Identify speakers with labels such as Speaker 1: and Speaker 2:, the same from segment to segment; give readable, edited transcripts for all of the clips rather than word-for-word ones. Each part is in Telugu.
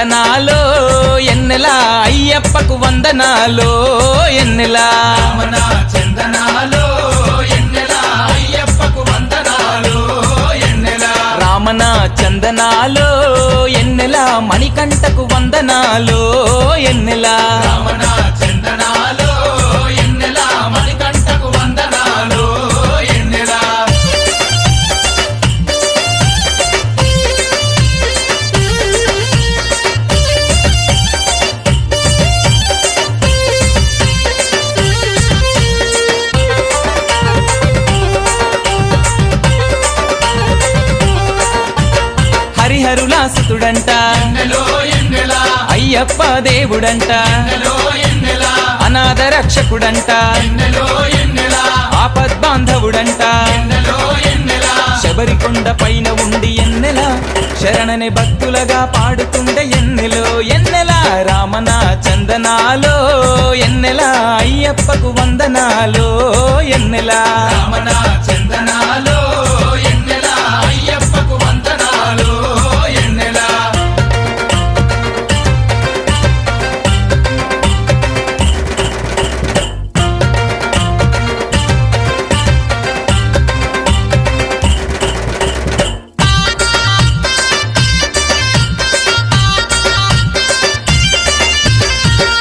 Speaker 1: చందనాలో ఎన్నెలా అయ్యప్పకు వందనాలో ఎన్నెలా
Speaker 2: రామన చందనాలో ఎన్నెలా అయ్యప్పకు వందనాలు ఎన్నెలా
Speaker 1: రామన చందనాలో ఎన్నెలా మణికంఠకు వందనాలో ఎన్నెలా
Speaker 2: రామన చందనాలో ఎన్నెలా మణికంఠకు వందనాలు ఎన్నెలా
Speaker 1: హరిహరులాసుతుడంట
Speaker 2: ఎన్నెలో ఎన్నెలా
Speaker 1: అయ్యప్ప దేవుడంట
Speaker 2: ఎన్నెలో ఎన్నెలా
Speaker 1: అనాథ రక్షకుడంట
Speaker 2: ఎన్నెలో ఎన్నెలా
Speaker 1: ఆపద్బాంధవుడంట
Speaker 2: ఎన్నెలో ఎన్నెలా
Speaker 1: శబరికొండ పైన ఉండి ఎన్నెలా శరణని భక్తులగా పాడుతుండే ఎన్నెలో ఎన్నెలా రామన చందనాలో ఎన్నెలా అయ్యప్పకు వందనాలో ఎన్నెలా
Speaker 2: రామన చందనాలో ఎన్నెలా అయ్యప్పకు వందనాలు ఎన్నెలా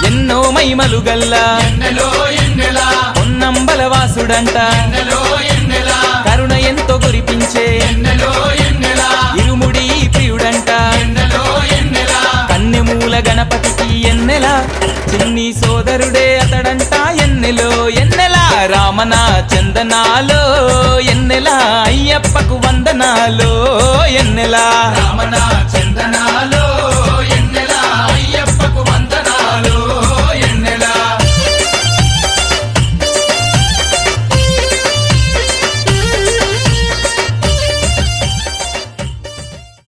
Speaker 1: ఎన్నో మైమలు గల్లా
Speaker 2: ఎన్నెలో ఎన్నెలా
Speaker 1: పొన్నంబలవాసుడంట
Speaker 2: ఎన్నెలో ఎన్నెలా
Speaker 1: కరుణ ఎంతో కురిపించే
Speaker 2: ఎన్నెలో ఎన్నెలా
Speaker 1: ఇరుముడి ప్రియుడంట
Speaker 2: ఎన్నెలో ఎన్నెలా
Speaker 1: కన్నెమూల గణపతికి ఎన్నెలా చిన్ని సోదరుడే అతడంట ఎన్నెలో ఎన్నెలా రామన చందనాలో ఎన్నెలా అయ్యప్పకు వందనాలో ఎన్నెలా
Speaker 2: రామన చందనాలో